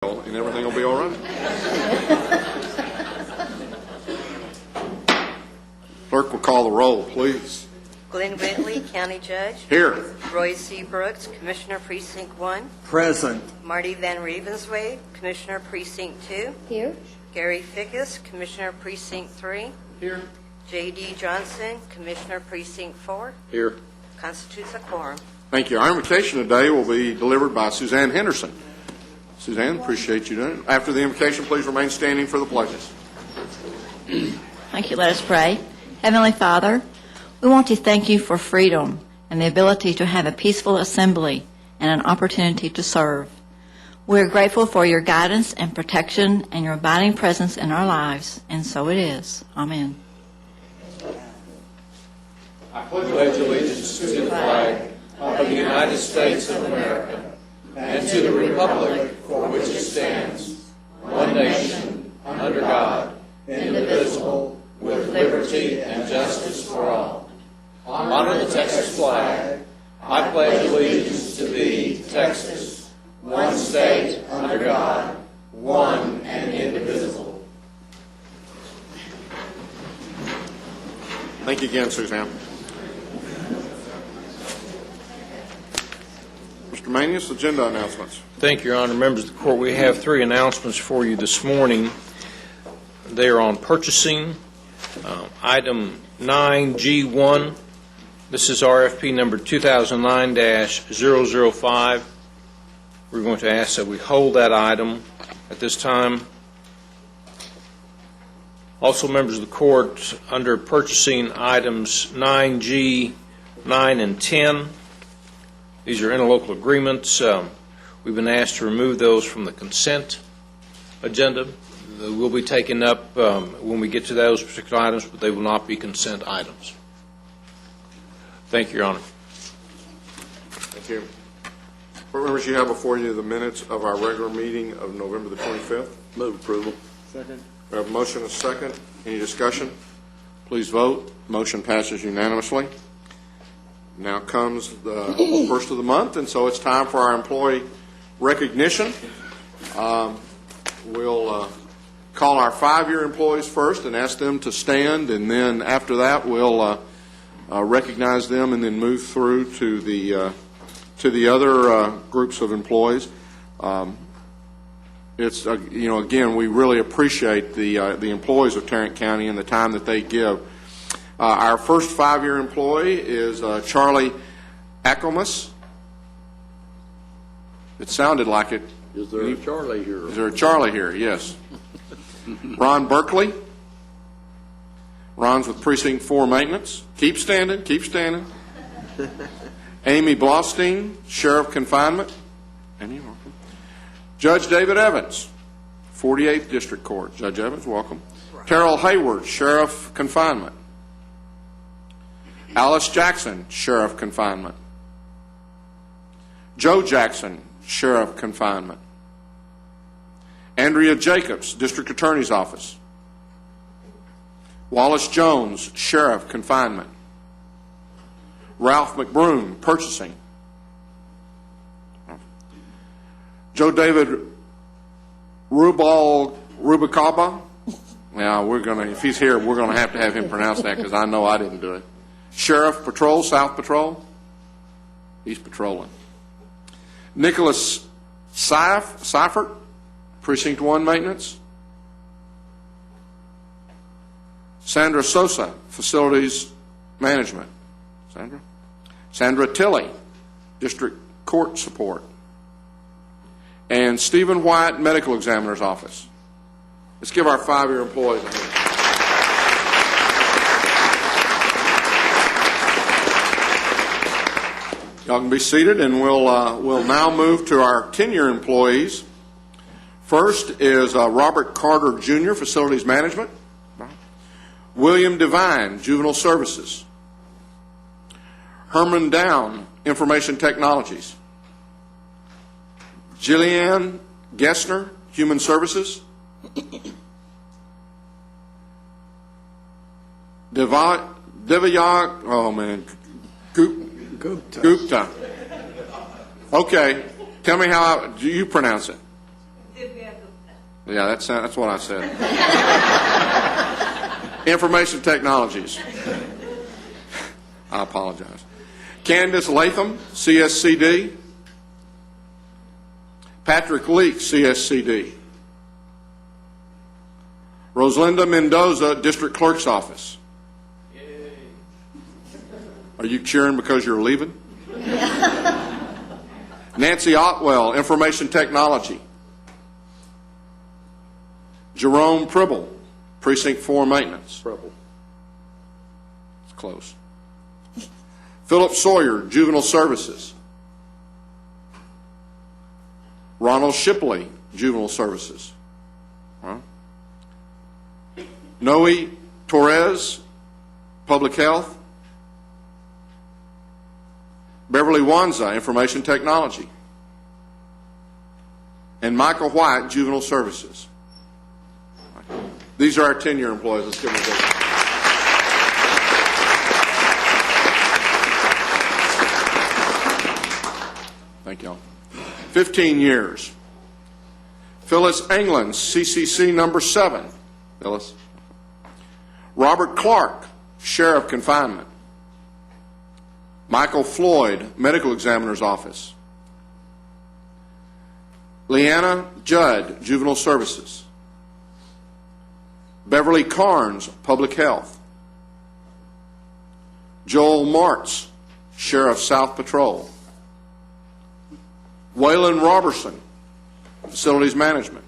and everything will be all right. Clerk will call the roll, please. Glenn Whitley, County Judge. Here. Roy C. Brooks, Commissioner Precinct 1. Present. Marty Van Ravenswade, Commissioner Precinct 2. Here. Gary Fickus, Commissioner Precinct 3. Here. J.D. Johnson, Commissioner Precinct 4. Here. Constitutes a quorum. Thank you. Our invocation today will be delivered by Suzanne Henderson. Suzanne, appreciate you doing it. After the invocation, please remain standing for the pledges. Thank you. Let us pray. Heavenly Father, we want to thank you for freedom and the ability to have a peaceful assembly and an opportunity to serve. We are grateful for your guidance and protection and your abiding presence in our lives, and so it is. Amen. I pledge allegiance to the flag of the United States of America and to the republic for which it stands, one nation, under God, indivisible, with liberty and justice for all. Honor the Texas flag. I pledge allegiance to thee, Texas, one state, under God, one and indivisible. Thank you again, Suzanne. Mr. Manius, agenda announcements. Thank you, Your Honor. Members of the Court, we have three announcements for you this morning. They are on purchasing. Item 9G1, this is RFP number 2009-005. We're going to ask that we hold that item at this time. Also, members of the Court, under purchasing items 9G, 9, and 10, these are interlocal agreements. We've been asked to remove those from the consent agenda. They will be taken up when we get to those particular items, but they will not be consent items. Thank you, Your Honor. Thank you. Board members, you have before you the minutes of our regular meeting of November the 25th. Move approval. Second. We have a motion and a second. Any discussion? Please vote. Motion passes unanimously. Now comes the first of the month, and so it's time for our employee recognition. We'll call our 5-year employees first and ask them to stand, and then after that we'll recognize them and then move through to the other groups of employees. It's again, we really appreciate the employees of Tarrant County and the time that they give. Our first 5-year employee is Charlie Ackelmus. It sounded like it. Is there a Charlie here? Is there a Charlie here? Yes. Ron Berkeley. Ron's with Precinct 4 Maintenance. Keep standing, keep standing. Amy Blostein, Sheriff Confinement. Amy, welcome. Judge David Evans, 48th District Court. Judge Evans, welcome. Terrell Hayward, Sheriff Confinement. Alice Jackson, Sheriff Confinement. Joe Jackson, Sheriff Confinement. Andrea Jacobs, District Attorney's Office. Wallace Jones, Sheriff Confinement. Ralph McBroom, Purchasing. Joe David Rubicaba. Now if he's here, we're gonna have to have him pronounce that because I know I didn't do it. Sheriff Patrol, South Patrol. He's patrolling. Nicholas Seifert, Precinct 1 Maintenance. Sandra Sosa, Facilities Management. Sandra Tilley, District Court Support. And Stephen White, Medical Examiner's Office. Let's give our 5-year employees a hand. Y'all can be seated, and we'll now move to our tenure employees. First is Robert Carter Jr., Facilities Management. William Devine, Juvenile Services. Herman Down, Information Technologies. Jillian Gessner, Human Services. Devaya, Gupta. Okay, tell me how do you pronounce it? Yeah, that's what I said. Information Technologies. I apologize. Candace Latham, CSCD. Patrick Leak, CSCD. Rosalinda Mendoza, District Clerk's Office. Yay. Are you cheering because you're leaving? Nancy Otwell, Information Technology. Jerome Pribble, Precinct 4 Maintenance. Trouble. It's close. Philip Sawyer, Juvenile Services. Ronald Shipley, Juvenile Services. Huh? Noe Torres, Public Health. Beverly Wanza, Information Technology. And Michael White, Juvenile Services. These are our tenure employees. Let's give them a big hand. Thank y'all. 15 years. Phyllis England, CCC number 7. Phyllis. Robert Clark, Sheriff Confinement. Michael Floyd, Medical Examiner's Office. Leanna Judd, Juvenile Services. Beverly Carnes, Public Health. Joel Martz, Sheriff South Patrol. Waylon Robertson, Facilities Management.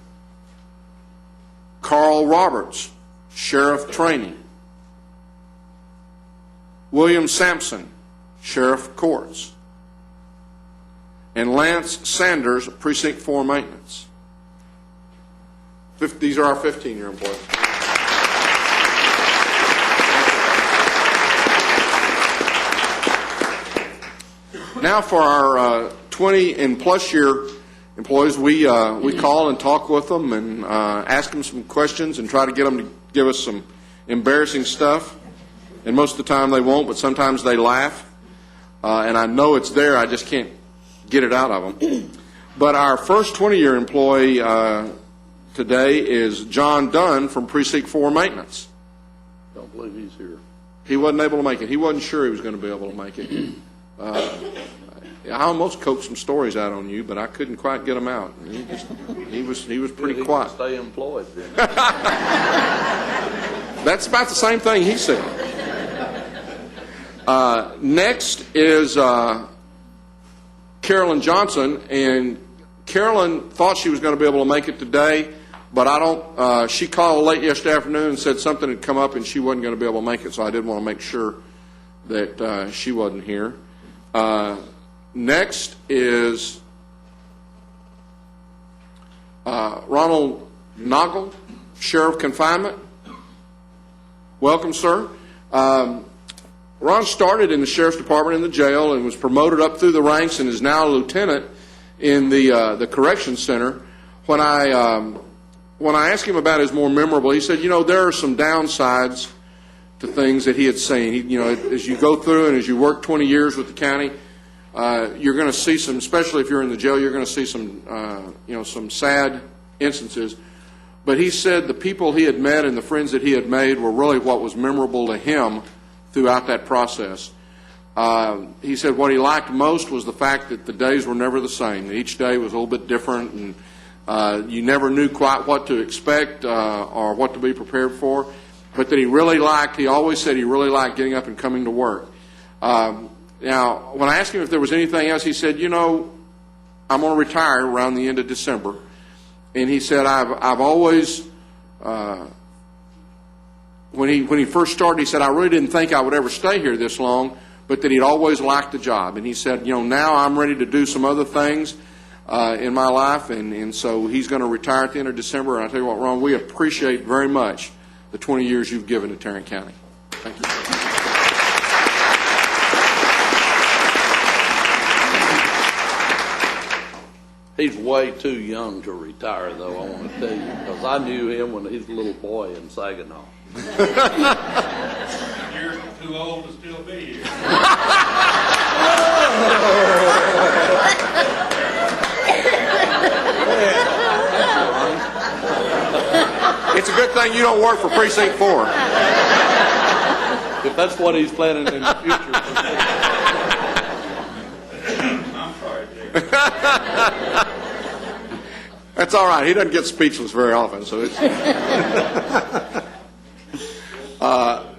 Carl Roberts, Sheriff Training. William Sampson, Sheriff Courts. And Lance Sanders, Precinct 4 Maintenance. These are our 15-year employees. Now for our 20 and plus year employees, we call and talk with them and ask them some questions and try to get them to give us some embarrassing stuff. And most of the time they won't, but sometimes they laugh. And I know it's there, I just can't get it out of them. But our first 20-year employee today is John Dunn from Precinct 4 Maintenance. Don't believe he's here. He wasn't able to make it. He wasn't sure he was going to be able to make it. I almost coaxed some stories out on you, but I couldn't quite get them out. He was pretty quiet. Stay employed then. That's about the same thing he said. Next is Carolyn Johnson, and Carolyn thought she was going to be able to make it today, but I don't. She called late yesterday afternoon and said something had come up and she wasn't going to be able to make it, so I did want to make sure that she wasn't here. Next is Ronald Noggle, Sheriff Confinement. Welcome, sir. Ron started in the Sheriff's Department in the jail and was promoted up through the ranks and is now a lieutenant in the Corrections Center. When I asked him about his more memorable, he said, there are some downsides to things that he had seen. As you go through and as you work 20 years with the county, you're going to see some, especially if you're in the jail, you're going to see some sad instances. But he said the people he had met and the friends that he had made were really what was memorable to him throughout that process. He said what he liked most was the fact that the days were never the same. Each day was a little bit different, and you never knew quite what to expect or what to be prepared for. But that he always said he really liked getting up and coming to work. Now, when I asked him if there was anything else, he said, I'm going to retire around the end of December. And he said, I've always, when he first started, he said, I really didn't think I would ever stay here this long, but that he'd always liked the job. And he said, now I'm ready to do some other things in my life, and so he's going to retire at the end of December. And I tell you what, Ron, we appreciate very much the 20 years you've given to Tarrant County. Thank you. He's way too young to retire, though, I want to tell you, because I knew him when he was a little boy in Saginaw. You're too old to still be here. good thing you don't work for Precinct 4. If that's what he's planning in the future. I'm sorry, Jake. That's all right. He doesn't get speechless very often, so it's.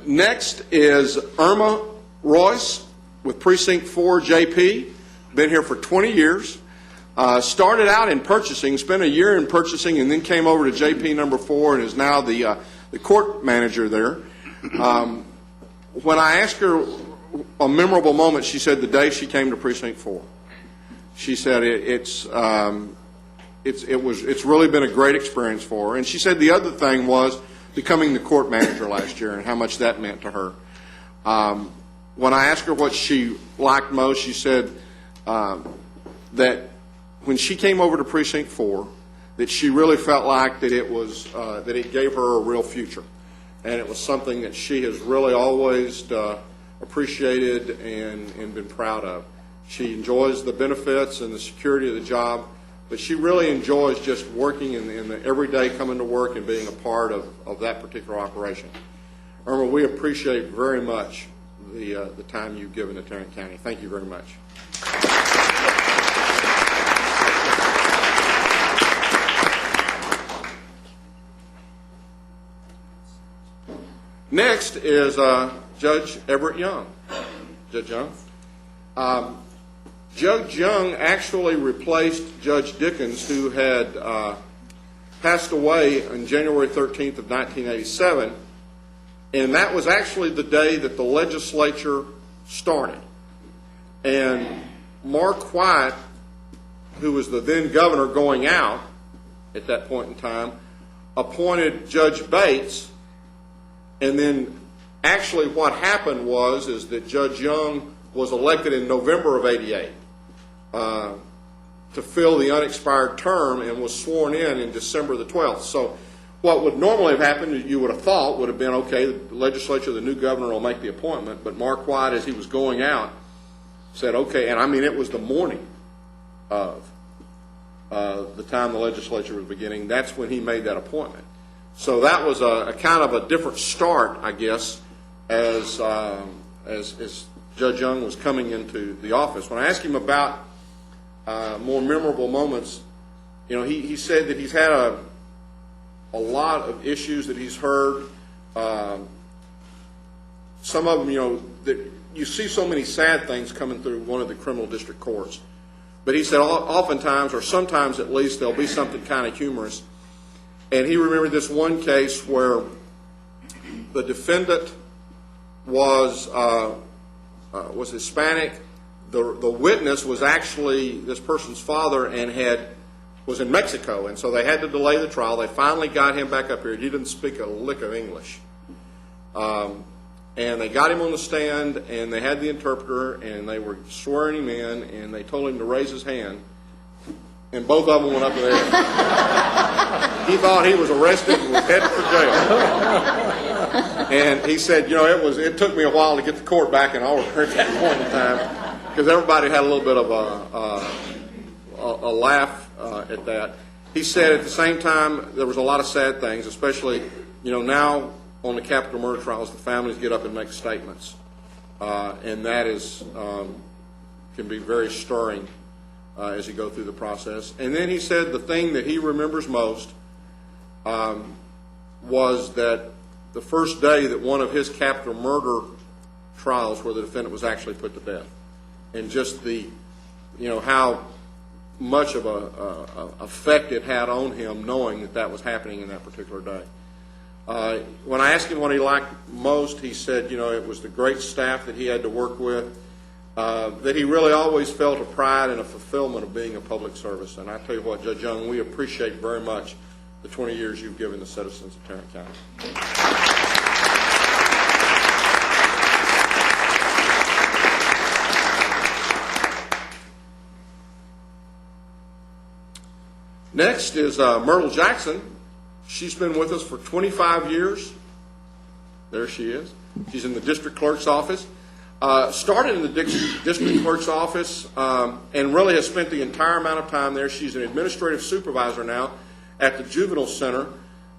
Next is Irma Royce with Precinct 4 JP. Been here for 20 years. Started out in purchasing, spent a year in purchasing, and then came over to JP number 4 and is now the court manager there. When I asked her a memorable moment, she said the day she came to Precinct 4. She said it's really been a great experience for her. And she said the other thing was becoming the court manager last year and how much that meant to her. When I asked her what she liked most, she said that when she came over to Precinct 4, that she really felt like that it was that it gave her a real future, and it was something that she has really always appreciated and been proud of. She enjoys the benefits and the security of the job, but she really enjoys just working in the everyday, coming to work and being a part of that particular operation. Irma, we appreciate very much the time you've given to Tarrant County. Thank you very much. Next is Judge Everett Young. Judge Young. Judge Young actually replaced Judge Dickens, who had passed away on January 13th of 1987, and that was actually the day that the legislature started. And Mark White, who was the then governor going out at that point in time, appointed Judge Bates. And then actually what happened is that Judge Young was elected in November of '88 to fill the unexpired term and was sworn in December the 12th. So what would normally have happened, you would have thought, would have been, okay, the legislature, the new governor will make the appointment. But Mark White, as he was going out, said, okay, and I mean it was the morning of the time the legislature was beginning. That's when he made that appointment. So that was a kind of a different start, I guess, as Judge Young was coming into the office. When I asked him about more memorable moments, he said that he's had a lot of issues that he's heard. Some of them, that you see so many sad things coming through one of the criminal district courts. But he said oftentimes, or sometimes at least, there'll be something kind of humorous. And he remembered this one case where the defendant was Hispanic. The witness was actually this person's father and was in Mexico, and so they had to delay the trial. They finally got him back up here. He didn't speak a lick of English. And they got him on the stand, and they had the interpreter, and they were swearing him in, and they told him to raise his hand, and both of them went up there. He thought he was arrested and was headed for jail. And he said, it took me a while to get the court back in order at that point in time, because everybody had a little bit of a laugh at that. He said at the same time there was a lot of sad things, especially, now on the capital murder trials, the families get up and make statements. And that can be very stirring as you go through the process. And then he said the thing that he remembers most was that the first day that one of his capital murder trials where the defendant was actually put to death, and just how much of a effect it had on him knowing that was happening in that particular day. When I asked him what he liked most, he said, it was the great staff that he had to work with, that he really always felt a pride and a fulfillment of being a public service. And I tell you what, Judge Young, we appreciate very much the 20 years you've given the citizens of Tarrant County. Next is Myrtle Jackson. She's been with us for 25 years. There she is. She's in the district clerk's office. Started in the district clerk's office and really has spent the entire amount of time there. She's an administrative supervisor now at the juvenile center.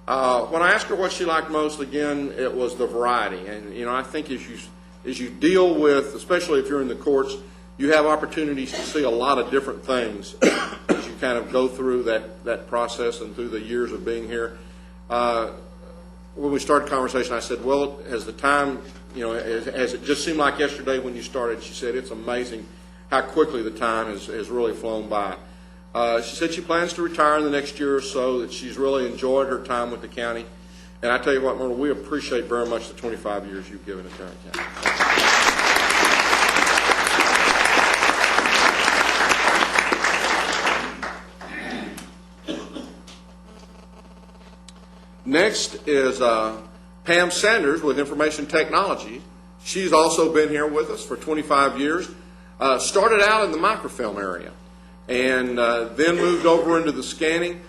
When I asked her what she liked most, again, it was the variety. And, I think as you deal with, especially if you're in the courts, you have opportunities to see a lot of different things as you kind of go through that process and through the years of being here. When we started the conversation, I said, well, has the time, has it just seemed like yesterday when you started? She said, it's amazing how quickly the time has really flown by. She said she plans to retire in the next year or so, that she's really enjoyed her time with the county. And I tell you what, Myrtle, we appreciate very much the 25 years you've given to Tarrant County. Next is Pam Sanders with Information Technology. She's also been here with us for 25 years. Started out in the microfilm area and then moved over into the scanning.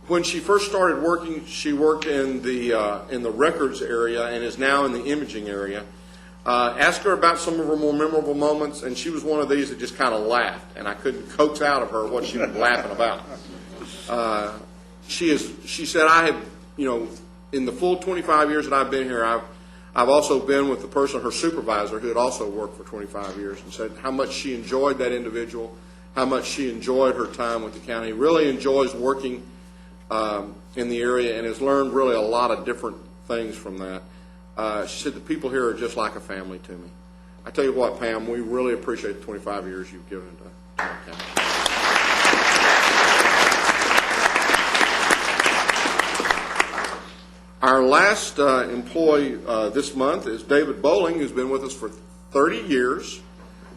When she first started working, she worked in the records area and is now in the imaging area. Asked her about some of her more memorable moments, and she was one of these that just kind of laughed, and I couldn't coax out of her what she was laughing about. She said, I have, in the full 25 years that I've been here, I've also been with the person, her supervisor, who had also worked for 25 years, and said how much she enjoyed that individual, how much she enjoyed her time with the county, really enjoys working in the area, and has learned really a lot of different things from that. She said the people here are just like a family to me. I tell you what, Pam, we really appreciate the 25 years you've given to Tarrant County. Our last employee this month is David Bowling, who's been with us for 30 years,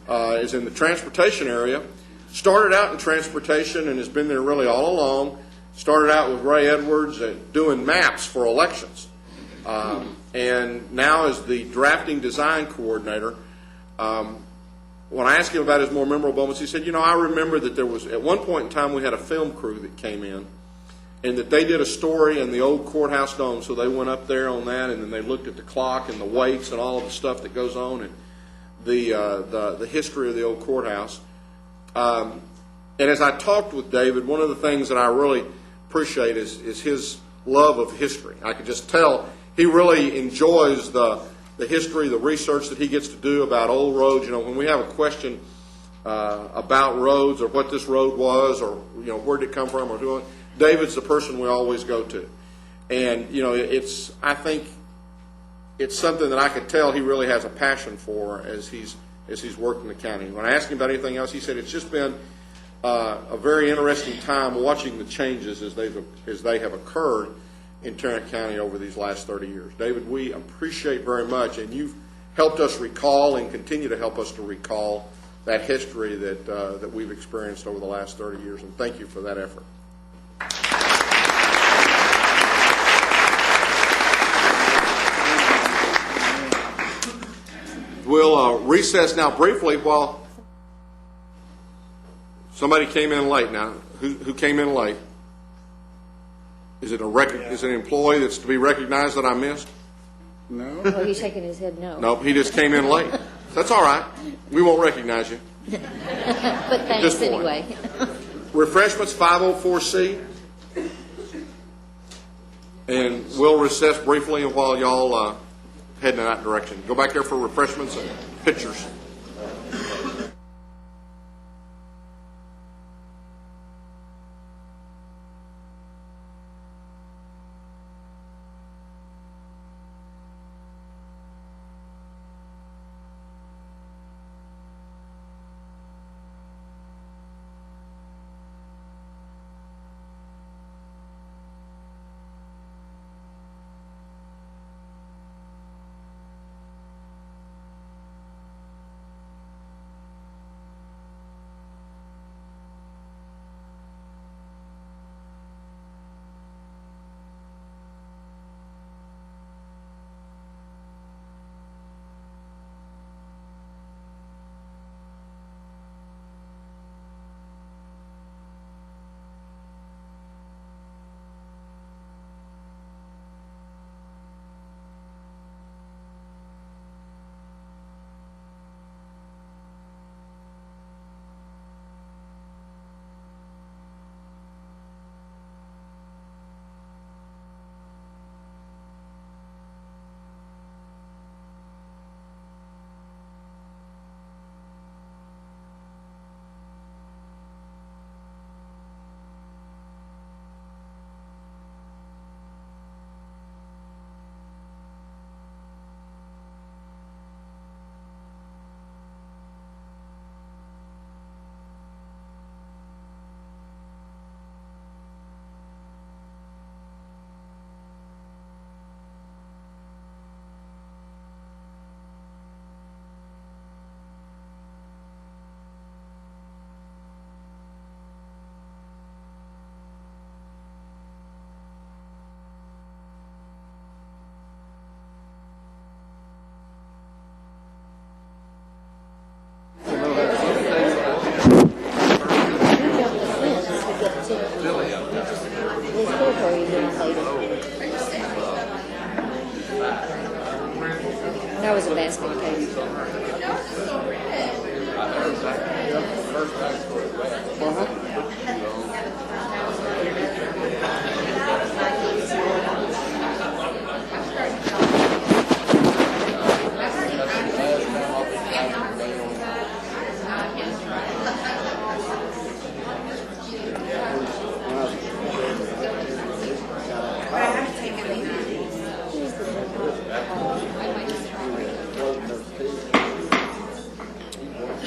is in the transportation area. Started out in transportation and has been there really all along. Started out with Ray Edwards doing maps for elections. And now is the drafting design coordinator. When I asked him about his more memorable moments, he said, I remember that there was, at one point in time, we had a film crew that came in, and that they did a story in the old courthouse dome, so they went up there on that, and then they looked at the clock and the weights and all of the stuff that goes on, and the history of the old courthouse. And as I talked with David, one of the things that I really appreciate is his love of history. I could just tell he really enjoys the history, the research that he gets to do about old roads. When we have a question about roads or what this road was or where did it come from or who, David's the person we always go to. And I think it's something that I could tell he really has a passion for as he's worked in the county. When I asked him about anything else, he said it's just been a very interesting time watching the changes as they have occurred in Tarrant County over these last 30 years. David, we appreciate very much, and you've helped us recall and continue to help us to recall that history that we've experienced over the last 30 years, and thank you for that effort. We'll recess now briefly while somebody came in late. Now, who came in late? Is it is it an employee that's to be recognized that I missed? No. Oh, he's shaking his head no. Nope, he just came in late. That's all right. We won't recognize you. But thanks anyway. Refreshments, 504C. And we'll recess briefly while y'all head in that direction. Go back there for refreshments and pictures. lady. That was a basket case.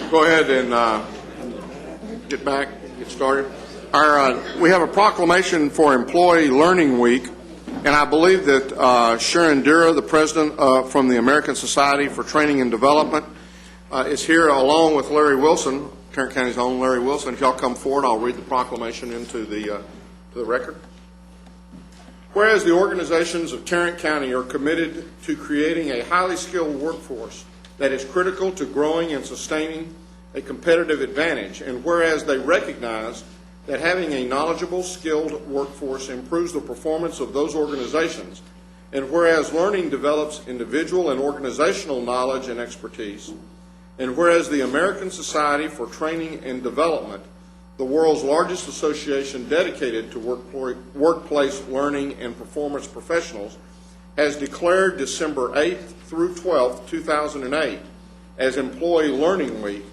Go ahead and get started. We have a proclamation for Employee Learning Week, and I believe that Sharon Dura, the president from the American Society for Training and Development, is here along with Larry Wilson, Tarrant County's own Larry Wilson. If y'all come forward, I'll read the proclamation into the record. Whereas the organizations of Tarrant County are committed to creating a highly skilled workforce that is critical to growing and sustaining a competitive advantage, and whereas they recognize that having a knowledgeable, skilled workforce improves the performance of those organizations, and whereas learning develops individual and organizational knowledge and expertise, and whereas the American Society for Training and Development, the world's largest association dedicated to workplace learning and performance professionals, has declared December 8th through 12th, 2008 as Employee Learning Week,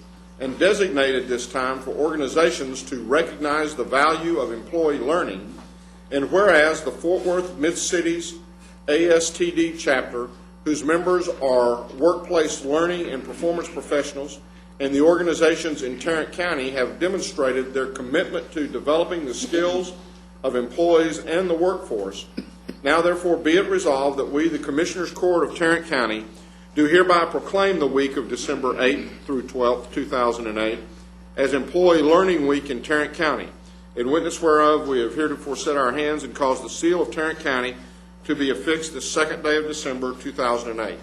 and designated this time for organizations to recognize the value of employee learning, and whereas the Fort Worth Mid-Cities ASTD chapter, whose members are workplace learning and performance professionals, and the organizations in Tarrant County have demonstrated their commitment to developing the skills of employees and the workforce, now therefore be it resolved that we, the Commissioners Court of Tarrant County, do hereby proclaim the week of December 8th through 12th, 2008, as Employee Learning Week in Tarrant County, in witness whereof we have heretofore set our hands and caused the seal of Tarrant County to be affixed the second day of December, 2008.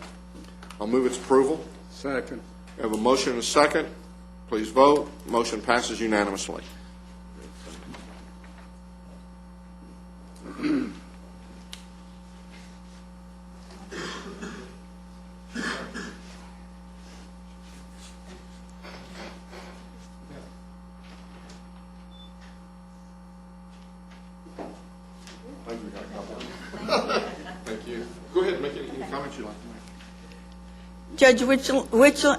I'll move its approval. Second. We have a motion and a second. Please vote. Motion passes unanimously. Thank you. Go ahead and make any comments you'd like to make. Judge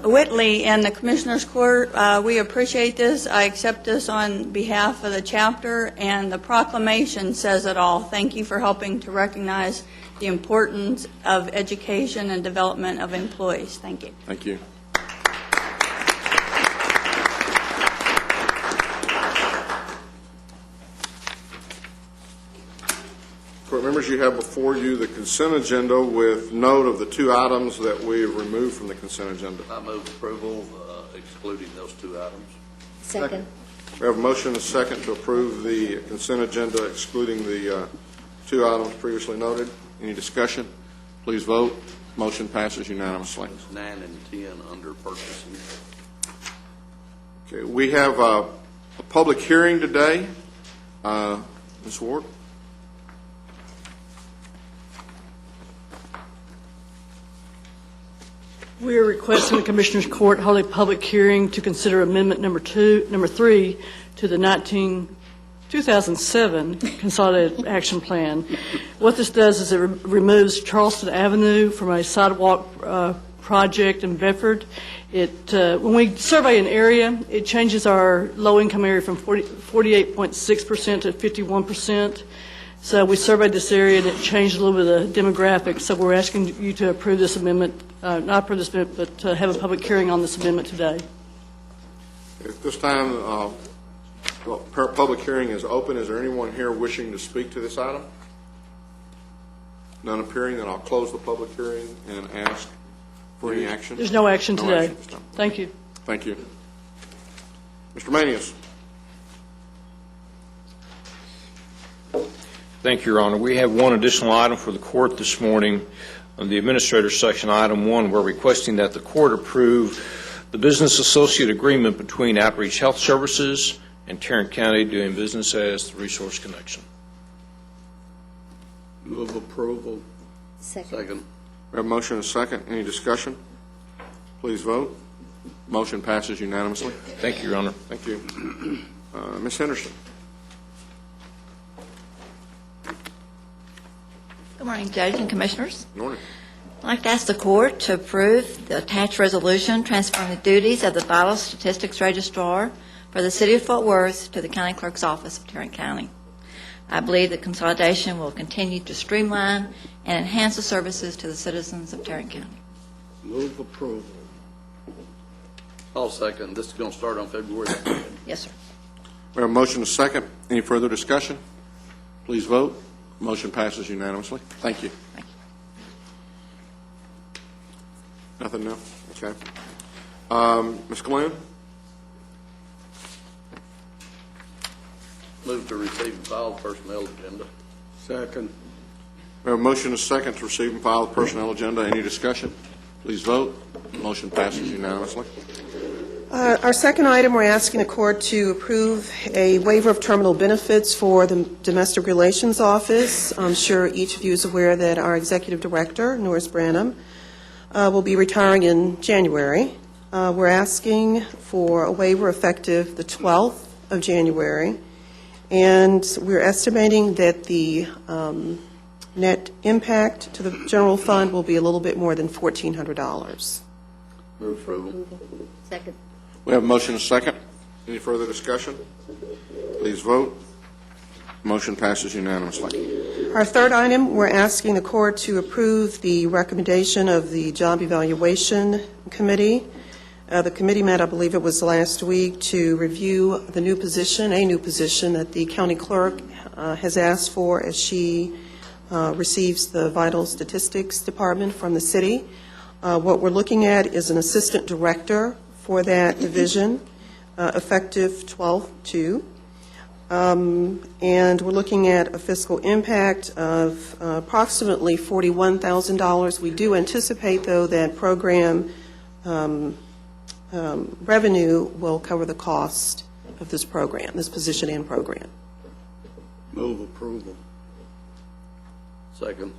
Whitley and the Commissioners Court, we appreciate this. I accept this on behalf of the chapter, and the proclamation says it all. Thank you for helping to recognize the importance of education and development of employees. Thank you. Thank you. Court members, you have before you the consent agenda with note of the two items that we have removed from the consent agenda. I move approval, excluding those two items. Second. We have a motion and a second to approve the consent agenda excluding the two items previously noted. Any discussion? Please vote. Motion passes unanimously. 9 and 10 under purchasing. Okay, we have a public hearing today. Ms. Ward? We are requesting the Commissioners Court hold a public hearing to consider Amendment number 3 to the 2007 Consolidated Action Plan. What this does is it removes Charleston Avenue from a sidewalk project in Bedford. When we survey an area, it changes our low-income area from 48.6% to 51%. So we surveyed this area, and it changed a little bit of the demographics. So we're asking you to approve this amendment, not approve this amendment, but have a public hearing on this amendment today. At this time, public hearing is open. Is there anyone here wishing to speak to this item? None appearing, then I'll close the public hearing and ask for any action. There's no action today. Action this time. Thank you. Thank you. Mr. Manius. Thank you, Your Honor. We have one additional item for the court this morning. On the Administrator's Section, Item 1, we're requesting that the court approve the business associate agreement between Outreach Health Services and Tarrant County doing business as the Resource Connection. Move approval. Second. We have a motion and a second. Any discussion? Please vote. Motion passes unanimously. Thank you, Your Honor. Thank you. Ms. Henderson. Good morning, Judge and Commissioners. Good morning. I'd like to ask the Court to approve the attached resolution transferring the duties of the Vital Statistics Registrar for the City of Fort Worth to the County Clerk's Office of Tarrant County. I believe the consolidation will continue to streamline and enhance the services to the citizens of Tarrant County. Move approval. I'll second. This is going to start on February 2nd. Yes, sir. We have a motion and a second. Any further discussion? Please vote. Motion passes unanimously. Thank you. Thank you. Nothing new? Okay. Ms. Glenn? Move to receive and file personnel agenda. Second. We have a motion and a second to receive and file the personnel agenda. Any discussion? Please vote. Motion passes unanimously. Our second item, we're asking the court to approve a waiver of terminal benefits for the Domestic Relations Office. I'm sure each of you is aware that our executive director, Norris Branham, will be retiring in January. We're asking for a waiver effective the 12th of January, and we're estimating that the net impact to the general fund will be a little bit more than $1,400. Move approval. Second. We have a motion and a second. Any further discussion? Please vote. Motion passes unanimously. Our third item, we're asking the court to approve the recommendation of the Job Evaluation Committee. The committee met, I believe it was last week, to review the new position, a new position that the county clerk has asked for as she receives the Vital Statistics Department from the city. What we're looking at is an assistant director for that division, effective 12/2. And we're looking at a fiscal impact of approximately $41,000. We do anticipate, though, that program revenue will cover the cost of this program, this position and program. Move approval. Second.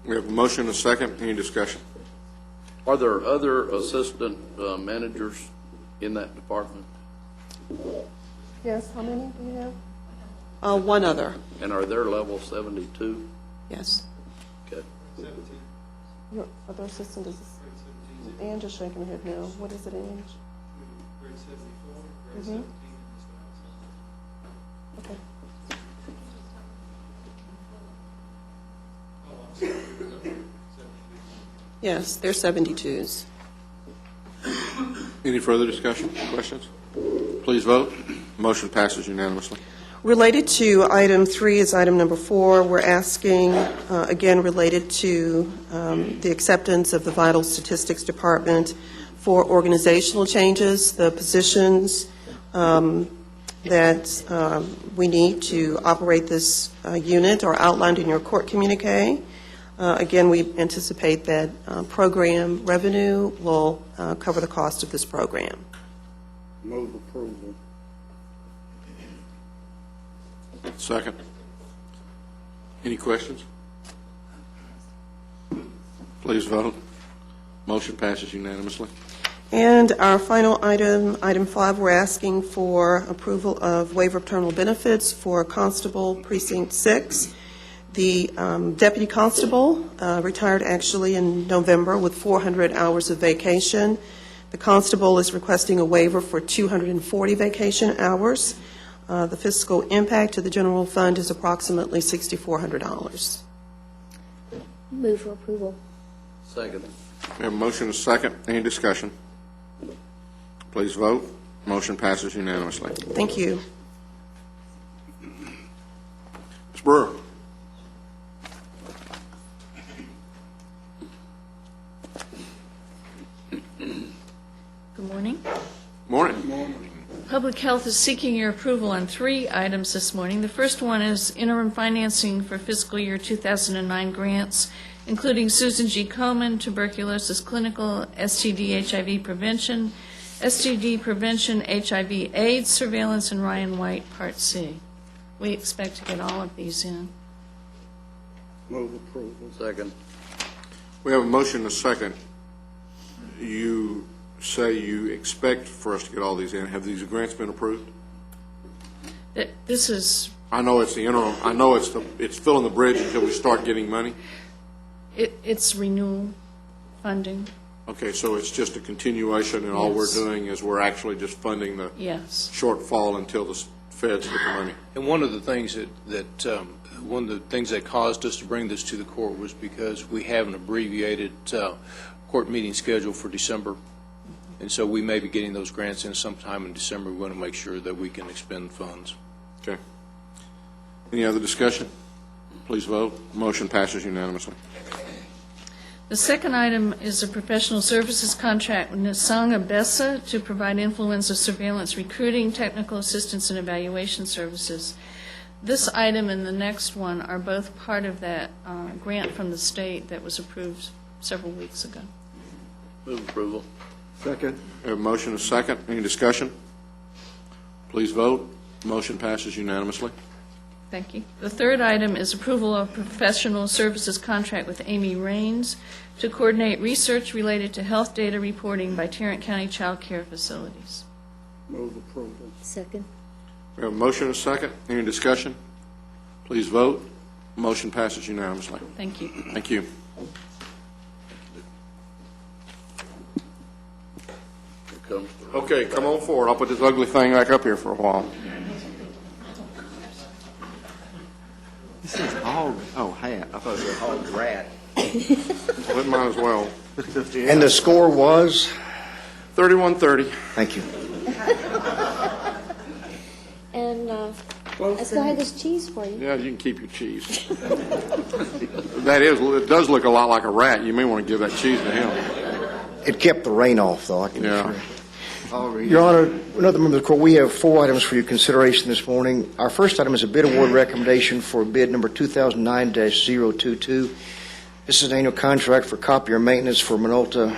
We have a motion and a second. Any discussion? Are there other assistant managers in that department? Yes, how many do you have? One other, And are their level 72? yes. Okay. Your other assistant is, Ann just shaking her head no. What is it, Ann? Grade 74, grade Mhm. 17, and Okay. oh, I'm sorry, 72. Yes, they're 72s. Any further discussion? Questions? Please vote. Motion passes unanimously. Related to item 3 is item number 4. We're asking, again, related to the acceptance of the Vital Statistics Department for organizational changes, the positions that we need to operate this unit are outlined in your court communique. Again, we anticipate that program revenue will cover the cost of this program. Move approval. Second. Any questions? Please vote. Motion passes unanimously. And our final item, item 5, we're asking for approval of waiver of terminal benefits for Constable Precinct 6. The deputy constable retired actually in November with 400 hours of vacation. The constable is requesting a waiver for 240 vacation hours. The fiscal impact to the general fund is approximately $6,400. Move for approval. Second. We have a motion and a second. Any discussion? Please vote. Motion passes unanimously. Thank you. Ms. Brewer. Good morning. Morning. Public Health is seeking your approval on 3 items this morning. The first one is interim financing for fiscal year 2009 grants, including Susan G. Komen, tuberculosis clinical, STD HIV prevention, STD prevention, HIV AIDS surveillance, and Ryan White Part C. We expect to get all of these in. Move approval. Second. We have a motion and a second. You say you expect for us to get all these in. Have these grants been approved? This is, I know it's the interim. I know it's filling the bridge until we start getting money. it's renewal funding, Okay, so it's just a continuation, and all we're Yes. doing is we're actually just funding the yes. shortfall until the feds get the money. And one of the things one of the things that caused us to bring this to the court was because we have an abbreviated court meeting schedule for December, and so we may be getting those grants in sometime in December. We want to make sure that we can expend funds. Okay. Any other discussion? Please vote. Motion passes unanimously. The second item is a professional services contract with Nisanga Bessa to provide influenza surveillance, recruiting, technical assistance, and evaluation services. This item and the next one are both part of that grant from the state that was approved several weeks ago. Move approval. Second. We have a motion and a second. Any discussion? Please vote. Motion passes unanimously. Thank you. The third item is approval of professional services contract with Amy Raines to coordinate research related to health data reporting by Tarrant County Child Care Facilities. Move approval. Second. We have a motion and a second. Any discussion? Please vote. Motion passes unanimously. Thank you. Thank you. Here comes the Okay, come on forward. I'll put this ugly thing back up here for a while. This is hog. Oh, hat. I thought it was hog rat. Well, it might as well. And the score was? 31-30. Thank you. And I still have this cheese for you. Yeah, you can keep your cheese. It does look a lot like a rat. You may want to give that cheese to him. It kept the rain off, though, I can Yeah. assure you. Your Honor, another member of the court, we have 4 items for your consideration this morning. Our first item is a bid award recommendation for bid number 2009-022. This is an annual contract for copier maintenance for Minolta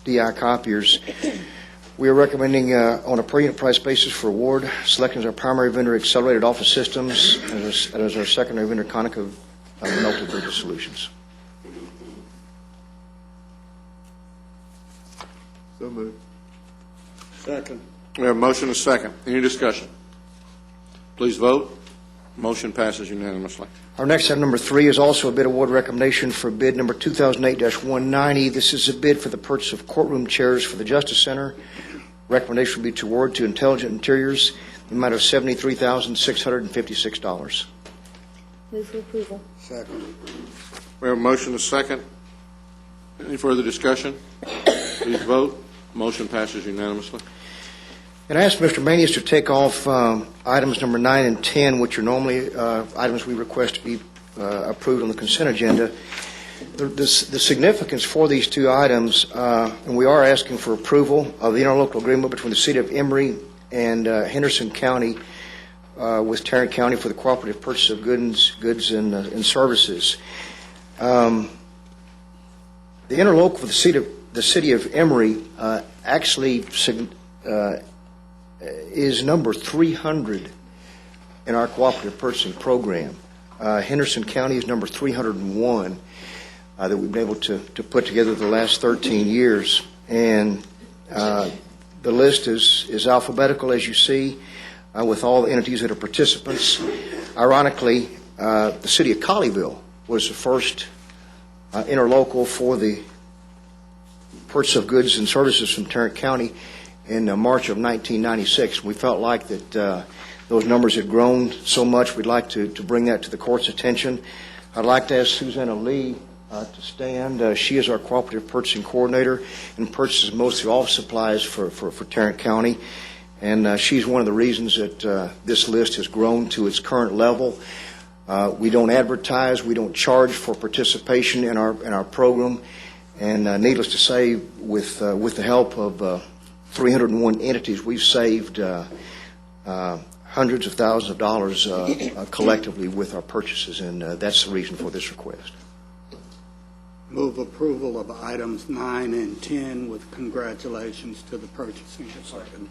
DI copiers. We are recommending on a per unit price basis for award, selecting as our primary vendor Accelerated Office Systems, and as our secondary vendor Konica Minolta Bridge Solutions. So moved. Second. We have a motion and a second. Any discussion? Please vote. Motion passes unanimously. Our next item, number 3, is also a bid award recommendation for bid number 2008-190. This is a bid for the purchase of courtroom chairs for the Justice Center. Recommendation would be to award to Intelligent Interiors the amount of $73,656. Move for approval. Second. We have a motion and a second. Any further discussion? Please vote. Motion passes unanimously. And I asked Mr. Manius to take off items number 9 and 10, which are normally items we request to be approved on the consent agenda. The significance for these 2 items, and we are asking for approval of the interlocal agreement between the City of Emory and Henderson County with Tarrant County for the cooperative purchase of goods and services. The interlocal for the City of Emory actually is number 300 in our cooperative purchasing program. Henderson County is number 301 that we've been able to put together the last 13 years. And the list is alphabetical, as you see, with all the entities that are participants. Ironically, the City of Colleyville was the first interlocal for the purchase of goods and services from Tarrant County in March of 1996. We felt like that those numbers had grown so much, we'd like to bring that to the court's attention. I'd like to ask Susanna Lee to stand. She is our cooperative purchasing coordinator and purchases most of the office supplies for Tarrant County. And she's one of the reasons that this list has grown to its current level. We don't advertise, we don't charge for participation in our program. And needless to say, with the help of 301 entities, we've saved hundreds of thousands of dollars collectively with our purchases, and that's the reason for this request. Move approval of items 9 and 10 with congratulations to the purchasing department.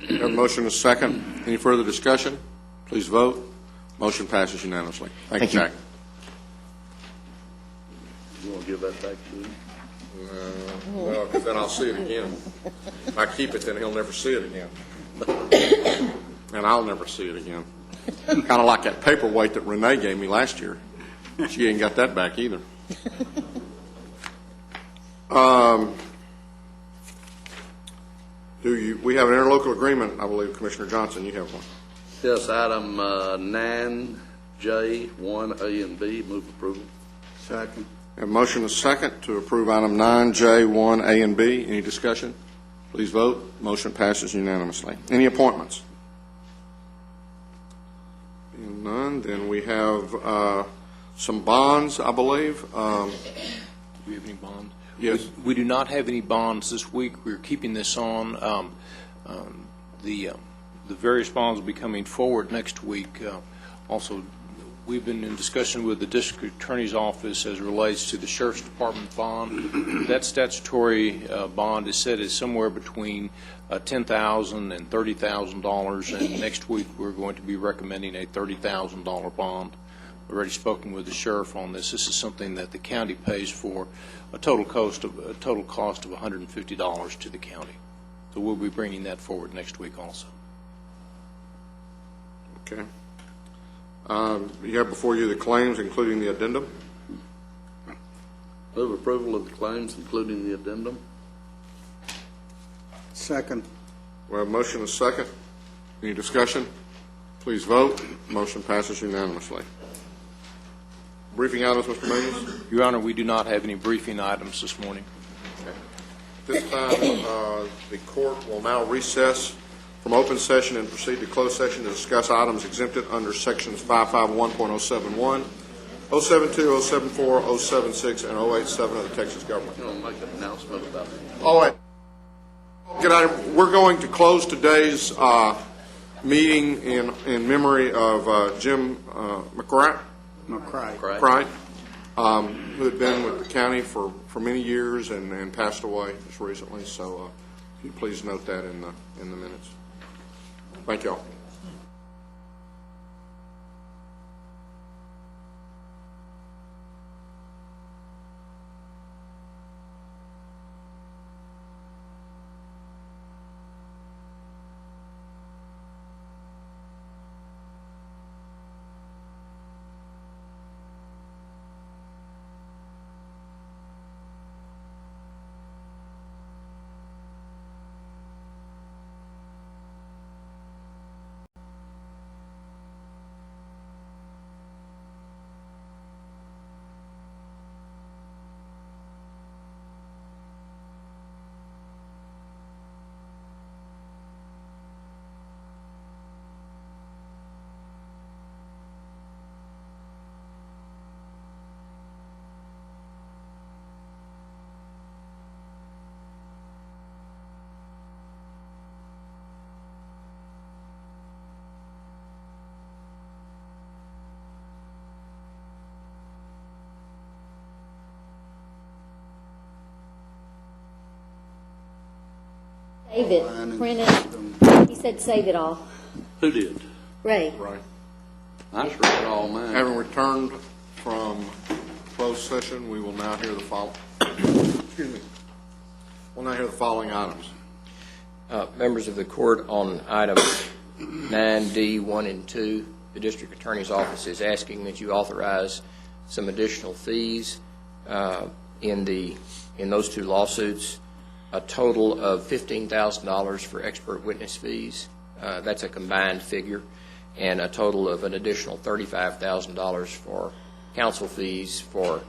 We have a motion and a second. Any further discussion? Please vote. Motion passes unanimously. Thank you, Jack. You want to give that back to him? Well, because then I'll see it again. If I keep it, then he'll never see it again. And I'll never see it again. Kind of like that paperweight that Renee gave me last year. She ain't got that back either. We have an interlocal agreement, I believe, Commissioner Johnson, you have one. Yes, item 9J, 1A and B, move approval. Second. We have a motion and a second to approve item 9J, 1A and B. Any discussion? Please vote. Motion passes unanimously. Any appointments? Being none, then we have some bonds, I believe. Do we have any bonds? Yes. We do not have any bonds this week. We're keeping this on. The various bonds will be coming forward next week. Also, we've been in discussion with the District Attorney's Office as it relates to the Sheriff's Department bond. That statutory bond is set as somewhere between $10,000 and $30,000, and next week we're going to be recommending a $30,000 bond. We've already spoken with the sheriff on this. This is something that the county pays for, a total cost of $150 to the county. So we'll be bringing that forward next week also. Okay. You have before you the claims, including the addendum. Move approval of the claims, including the addendum. Second. We have a motion and a second. Any discussion? Please vote. Motion passes unanimously. Briefing items, Mr. Mays? Your Honor, we do not have any briefing items this morning. This time, the court will now recess from open session and proceed to closed session to discuss items exempted under sections 551.071, 072, 074, 076, and 087 of the Texas government. You want to make an announcement about it? All right. Good night. We're going to close today's meeting in memory of Jim McCray, who had been with the county for many years and passed away just recently. So if you please note that in the minutes. Thank you all. Save it, print it. He said save it all. Who did? Ray. Right. I just read all mine. Having returned from closed session, we will now hear the following. Excuse me. We'll now hear the following items. Members of the court, on items 9D, 1 and 2, the District Attorney's Office is asking that you authorize some additional fees in those two lawsuits, a total of $15,000 for expert witness fees. That's a combined figure, and a total of an additional $35,000 for counsel fees for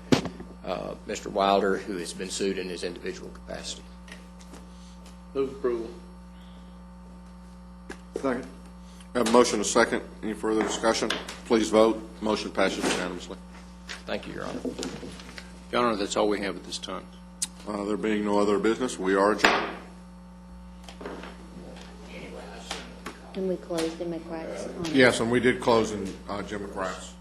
Mr. Wilder, who has been sued in his individual capacity. Move approval. Second. We have a motion and a second. Any further discussion? Please vote. Motion passes unanimously. Thank you, Your Honor. Your Honor, that's all we have at this time. There being no other business, we are adjourned. And we closed in McCrack's. Yes, and we did close in Jim McCrack's.